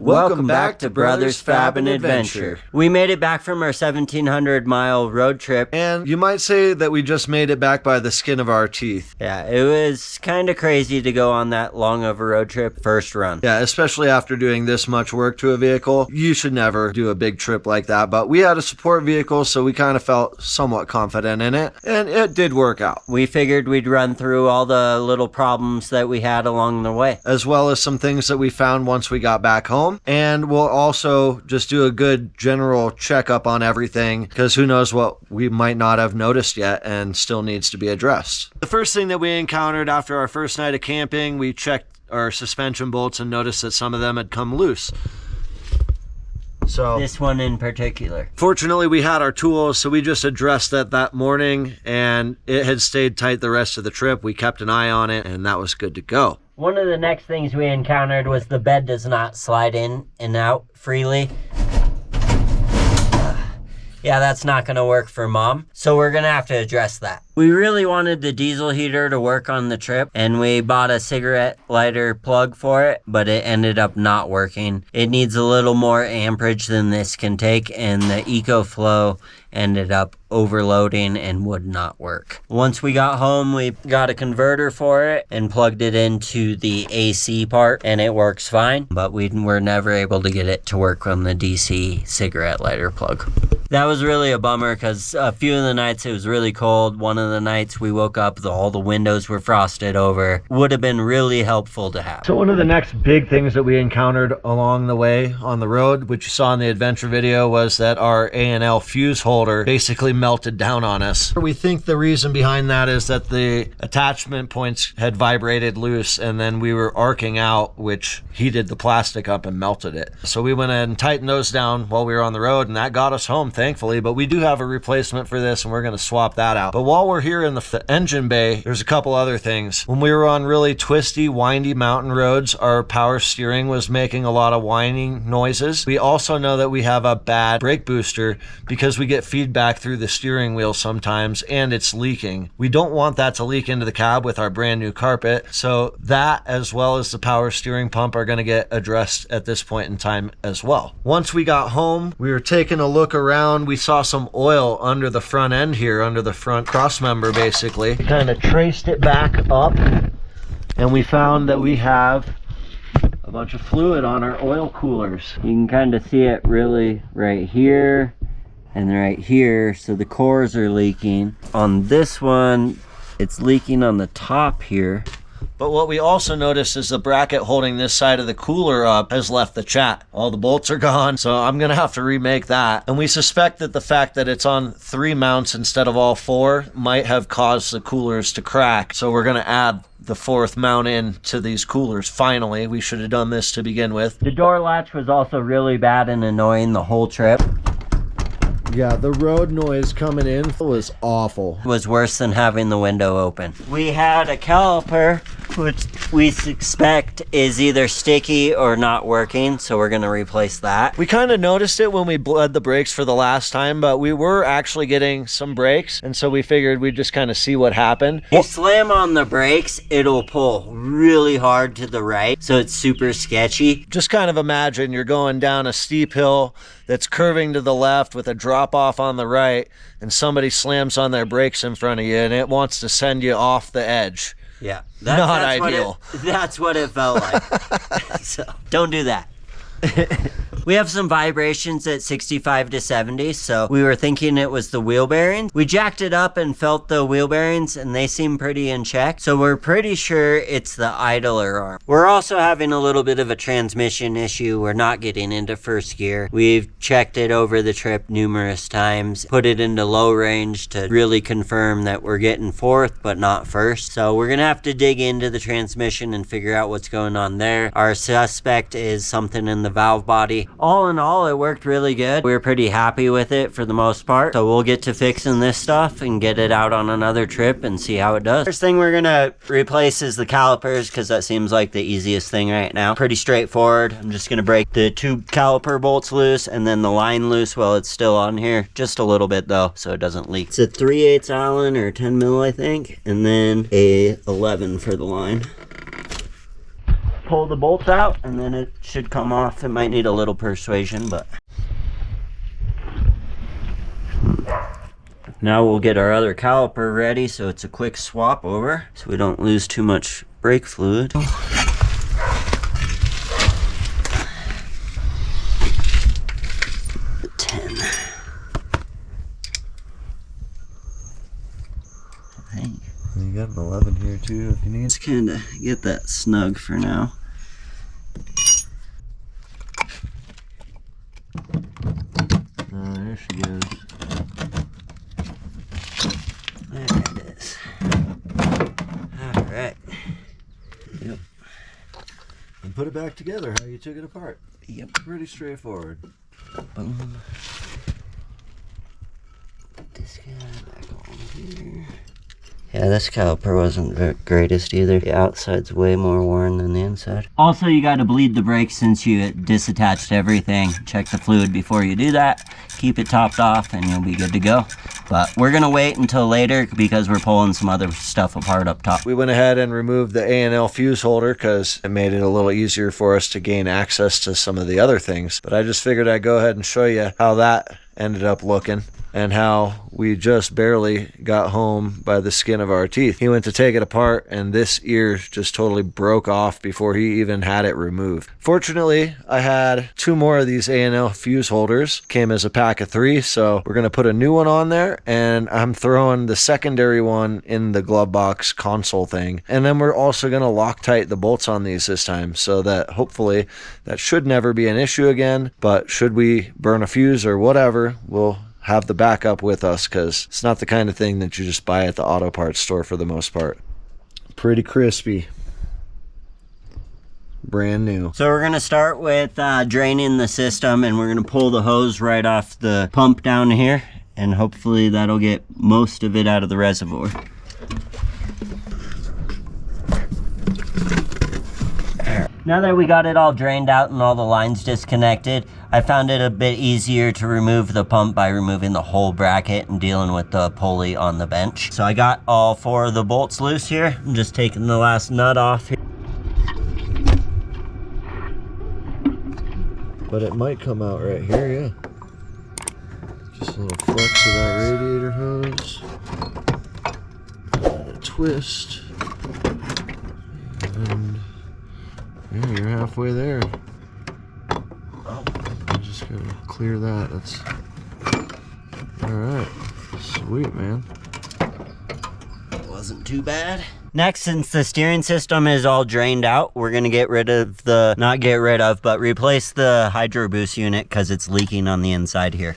Welcome back to Brothers Fab and Adventure. We made it back from our 1,700-mile road trip. And you might say that we just made it back by the skin of our teeth. Yeah, it was kind of crazy to go on that long of a road trip first run. Yeah, especially after doing this much work to a vehicle. You should never do a big trip like that, but we had a support vehicle, so we kind of felt somewhat confident in it, and it did work out. We figured we'd run through all the little problems that we had along the way, as well as some things that we found once we got back home. And we'll also just do a good general checkup on everything, because who knows what we might not have noticed yet and still needs to be addressed. The first thing that we encountered after our first night of camping, we checked our suspension bolts and noticed that some of them had come loose. So this one in particular. Fortunately, we had our tools, so we just addressed that morning, and it had stayed tight the rest of the trip. We kept an eye on it, and that was good to go. One of the next things we encountered was the bed does not slide in and out freely. Yeah, that's not gonna work for Mom, so we're gonna have to address that. We really wanted the diesel heater to work on the trip, and we bought a cigarette lighter plug for it, but it ended up not working. It needs a little more amperage than this can take, and the EcoFlow ended up overloading and would not work. Once we got home, we got a converter for it and plugged it into the AC part, and it works fine, but we were never able to get it to work on the DC cigarette lighter plug. That was really a bummer, because a few of the nights it was really cold. One of the nights we woke up, all the windows were frosted over. Would have been really helpful to have. So one of the next big things that we encountered along the way on the road, which you saw in the adventure video, was that our A&L fuse holder basically melted down on us. We think the reason behind that is that the attachment points had vibrated loose, and then we were arcing out, which heated the plastic up and melted it. So we went ahead and tightened those down while we were on the road, and that got us home, thankfully. But we do have a replacement for this, and we're going to swap that out. But while we're here in the engine bay, there's a couple other things. When we were on really twisty, windy mountain roads, our power steering was making a lot of whining noises. We also know that we have a bad brake booster because we get feedback through the steering wheel sometimes, and it's leaking. We don't want that to leak into the cab with our brand new carpet, so that, as well as the power steering pump, are going to get addressed at this point in time as well. Once we got home, we were taking a look around. We saw some oil under the front end here, under the front cross member basically. We kind of traced it back up, and we found that we have a bunch of fluid on our oil coolers. You can kind of see it really right here and right here, so the cores are leaking. On this one, it's leaking on the top here. But what we also noticed is the bracket holding this side of the cooler up has left the chat. All the bolts are gone, so I'm going to have to remake that. And we suspect that the fact that it's on 3 mounts instead of all 4 might have caused the coolers to crack. So we're going to add the 4th mount in to these coolers. Finally, we should have done this to begin with. The door latch was also really bad and annoying the whole trip. Yeah, the road noise coming in was awful. It was worse than having the window open. We had a caliper, which we suspect is either sticky or not working, so we're gonna replace that. We kind of noticed it when we bled the brakes for the last time, but we were actually getting some brakes, and so we figured we'd just kind of see what happened. If you slam on the brakes, it'll pull really hard to the right, so it's super sketchy. Just kind of imagine you're going down a steep hill that's curving to the left with a drop off on the right, and somebody slams on their brakes in front of you and it wants to send you off the edge. Yeah, not ideal. That's what it felt like. So don't do that. We have some vibrations at 65 to 70, so we were thinking it was the wheel bearings. We jacked it up and felt the wheel bearings, and they seem pretty in check, so we're pretty sure it's the idler arm. We're also having a little bit of a transmission issue. We're not getting into first gear. We've checked it over the trip numerous times, put it into low range to really confirm that we're getting 4th but not 1st. So we're gonna have to dig into the transmission and figure out what's going on there. Our suspect is something in the valve body. All in all, it worked really good. We were pretty happy with it for the most part. So we'll get to fixing this stuff and get it out on another trip and see how it does. First thing we're gonna replace is the calipers, because that seems like the easiest thing right now. Pretty straightforward. I'm just gonna break the 2 caliper bolts loose and then the line loose while it's still on here. Just a little bit though, so it doesn't leak. It's a 3/8 Allen or 10 mil, I think, and then a 11 for the line. pull the bolts out and then it should come off. It might need a little persuasion, but now we'll get our other caliper ready so it's a quick swap over so we don't lose too much brake fluid. 10. You got an 11 here too if you need. Just kind of get that snug for now. There she goes. There it is. Alright. Yep. And put it back together how you took it apart. Yep. Pretty straightforward. Boom. Put this guy back on here. Yeah, this caliper wasn't the greatest either. The outside's way more worn than the inside. Also, you got to bleed the brakes since you disattached everything. Check the fluid before you do that. Keep it topped off and you'll be good to go. But we're going to wait until later because we're pulling some other stuff apart up top. We went ahead and removed the A&L fuse holder because it made it a little easier for us to gain access to some of the other things. But I just figured I'd go ahead and show you how that ended up looking and how we just barely got home by the skin of our teeth. He went to take it apart and this ear just totally broke off before he even had it removed. Fortunately, I had 2 more of these A&L fuse holders. Came as a pack of 3, so we're gonna put a new one on there and I'm throwing the secondary one in the glove box console thing. And then we're also gonna Loctite the bolts on these this time so that hopefully that should never be an issue again, but should we burn a fuse or whatever, we'll have the backup with us because it's not the kind of thing that you just buy at the auto parts store for the most part. Pretty crispy. Brand new. So we're going to start with draining the system and we're going to pull the hose right off the pump down here and hopefully that'll get most of it out of the reservoir. Now that we got it all drained out and all the lines disconnected, I found it a bit easier to remove the pump by removing the whole bracket and dealing with the pulley on the bench. So I got all 4 of the bolts loose here. I'm just taking the last nut off here. But it might come out right here, yeah. Just a little flex of that radiator hose. And a twist. And yeah, you're halfway there. I just gotta clear that. That's alright. Sweet, man. Wasn't too bad. Next, since the steering system is all drained out, we're gonna get rid of the, not get rid of, but replace the hydro boost unit because it's leaking on the inside here.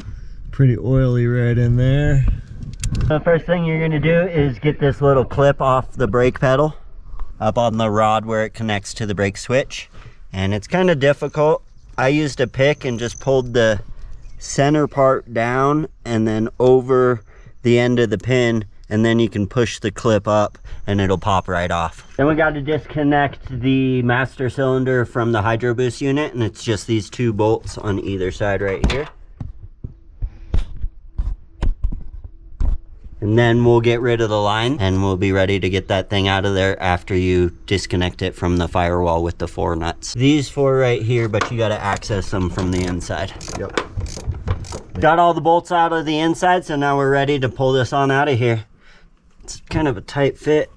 Pretty oily right in there. The first thing you're gonna do is get this little clip off the brake pedal up on the rod where it connects to the brake switch. And it's kind of difficult. I used a pick and just pulled the center part down and then over the end of the pin, and then you can push the clip up and it'll pop right off. Then we got to disconnect the master cylinder from the hydro boost unit, and it's just these 2 bolts on either side right here. And then we'll get rid of the line and we'll be ready to get that thing out of there after you disconnect it from the firewall with the 4 nuts. These 4 right here, but you gotta access them from the inside. Yep. Got all the bolts out of the inside, so now we're ready to pull this on out of here. It's kind of a tight fit.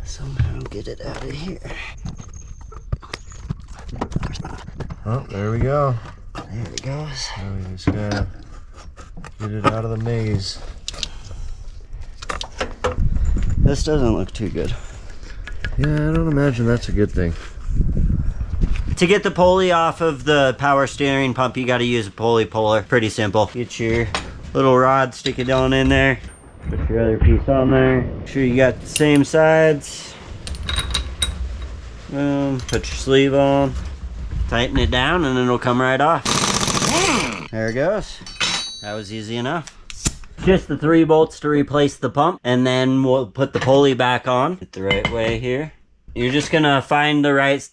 Somehow get it out of here. Oh, there we go. There it goes. Now we just gotta get it out of the maze. This doesn't look too good. Yeah, I don't imagine that's a good thing. To get the pulley off of the power steering pump, you gotta use a pulley puller. Pretty simple. Get your little rod, stick it on in there. Put your other piece on there. Make sure you got the same sides. Boom, put your sleeve on. Tighten it down and it'll come right off. There it goes. That was easy enough. Just the 3 bolts to replace the pump, and then we'll put the pulley back on it the right way here. You're just gonna find the right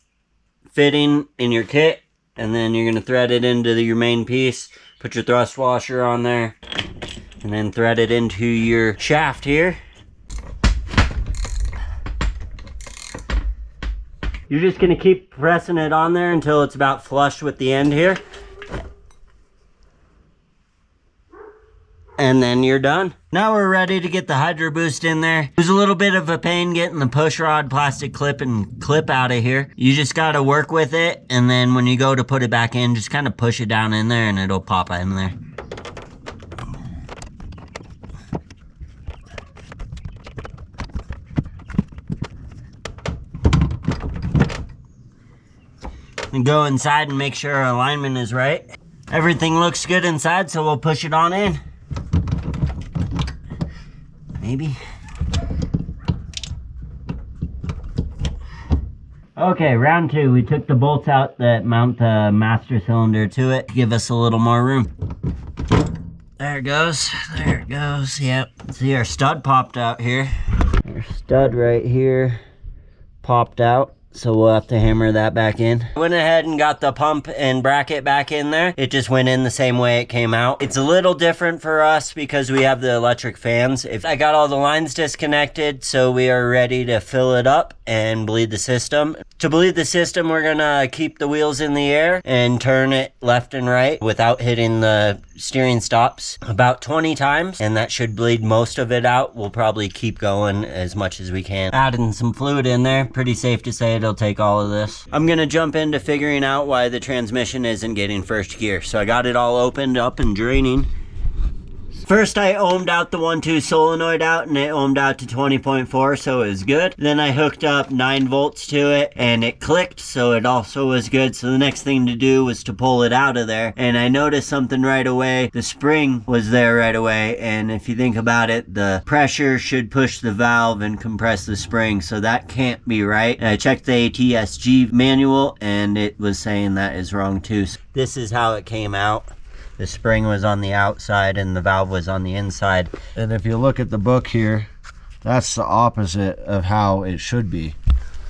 fitting in your kit, and then you're gonna thread it into your main piece, put your thrust washer on there, and then thread it into your shaft here. You're just gonna keep pressing it on there until it's about flush with the end here. And then you're done. Now we're ready to get the Hydro Boost in there. It was a little bit of a pain getting the push rod plastic clip and clip out of here. You just gotta work with it, and then when you go to put it back in, just kind of push it down in there and it'll pop in there. And go inside and make sure our alignment is right. Everything looks good inside, so we'll push it on in. Maybe. Okay, round two. We took the bolts out that mount the master cylinder to it to give us a little more room. There it goes. There it goes. Yep. See, our stud popped out here. Our stud right here popped out. So we'll have to hammer that back in. I went ahead and got the pump and bracket back in there. It just went in the same way it came out. It's a little different for us because we have the electric fans. I got all the lines disconnected, so we are ready to fill it up and bleed the system. To bleed the system, we're gonna keep the wheels in the air and turn it left and right without hitting the steering stops about 20 times, and that should bleed most of it out. We'll probably keep going as much as we can. Adding some fluid in there, pretty safe to say it'll take all of this. I'm gonna jump into figuring out why the transmission isn't getting first gear. So I got it all opened up and draining. First, I ohmed out the 1.2 solenoid out, and it ohmed out to 20.4, so it was good. Then I hooked up 9 volts to it, and it clicked, so it also was good. So the next thing to do was to pull it out of there, and I noticed something right away. The spring was there right away, and if you think about it, the pressure should push the valve and compress the spring, so that can't be right. And I checked the ATSG manual, and it was saying that is wrong too. So this is how it came out. The spring was on the outside and the valve was on the inside. And if you look at the book here, that's the opposite of how it should be.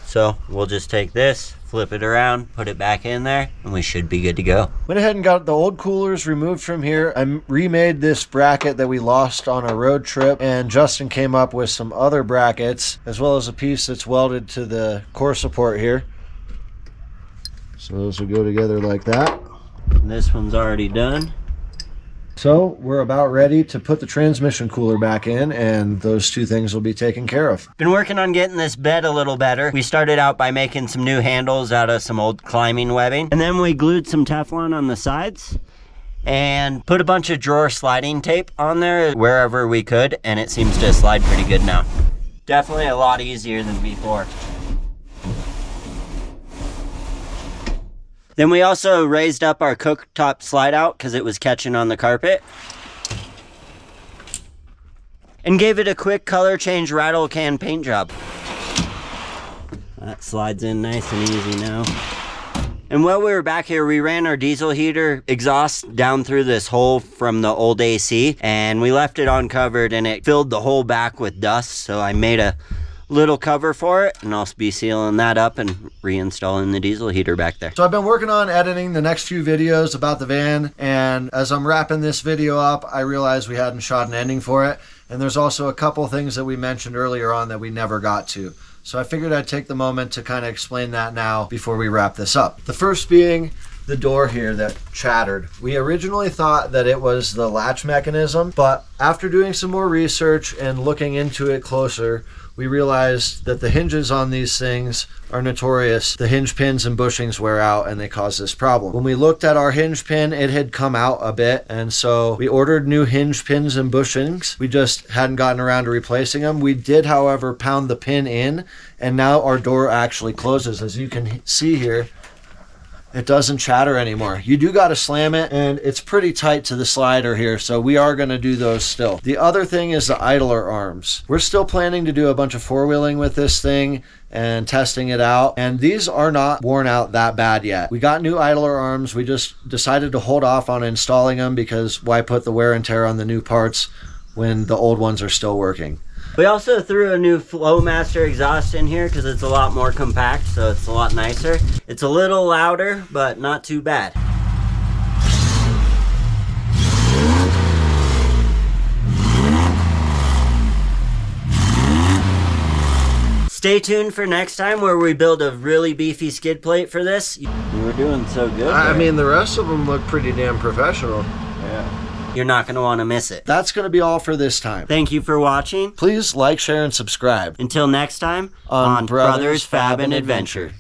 So we'll just take this, flip it around, put it back in there, and we should be good to go. Went ahead and got the old coolers removed from here. I remade this bracket that we lost on our road trip, and Justin came up with some other brackets, as well as a piece that's welded to the core support here. So those will go together like that. And this one's already done. So we're about ready to put the transmission cooler back in, and those two things will be taken care of. Been working on getting this bed a little better. We started out by making some new handles out of some old climbing webbing, and then we glued some Teflon on the sides and put a bunch of drawer sliding tape on there wherever we could, and it seems to slide pretty good now. Definitely a lot easier than before. Then we also raised up our cooktop slide out because it was catching on the carpet. And gave it a quick color change rattle can paint job. That slides in nice and easy now. And while we were back here, we ran our diesel heater exhaust down through this hole from the old AC, and we left it uncovered and it filled the whole back with dust. So I made a little cover for it, and I'll be sealing that up and reinstalling the diesel heater back there. So I've been working on editing the next few videos about the van, and as I'm wrapping this video up, I realized we hadn't shot an ending for it, and there's also a couple things that we mentioned earlier on that we never got to. So I figured I'd take the moment to kind of explain that now before we wrap this up. The first being the door here that chattered. We originally thought that it was the latch mechanism, but after doing some more research and looking into it closer, we realized that the hinges on these things are notorious. The hinge pins and bushings wear out and they cause this problem. When we looked at our hinge pin, it had come out a bit, and so we ordered new hinge pins and bushings. We just hadn't gotten around to replacing them. We did, however, pound the pin in, and now our door actually closes. As you can see here, it doesn't chatter anymore. You do got to slam it, and it's pretty tight to the slider here, so we are going to do those still. The other thing is the idler arms. We're still planning to do a bunch of four-wheeling with this thing and testing it out, and these are not worn out that bad yet. We got new idler arms. We just decided to hold off on installing them because why put the wear and tear on the new parts when the old ones are still working. We also threw a new Flowmaster exhaust in here because it's a lot more compact, so it's a lot nicer. It's a little louder, but not too bad. Stay tuned for next time where we build a really beefy skid plate for this. You were doing so good. I mean, the rest of them look pretty damn professional. Yeah. You're not going to want to miss it. That's going to be all for this time. Thank you for watching. Please like, share, and subscribe. Until next time, on Brothers Fab and Adventure.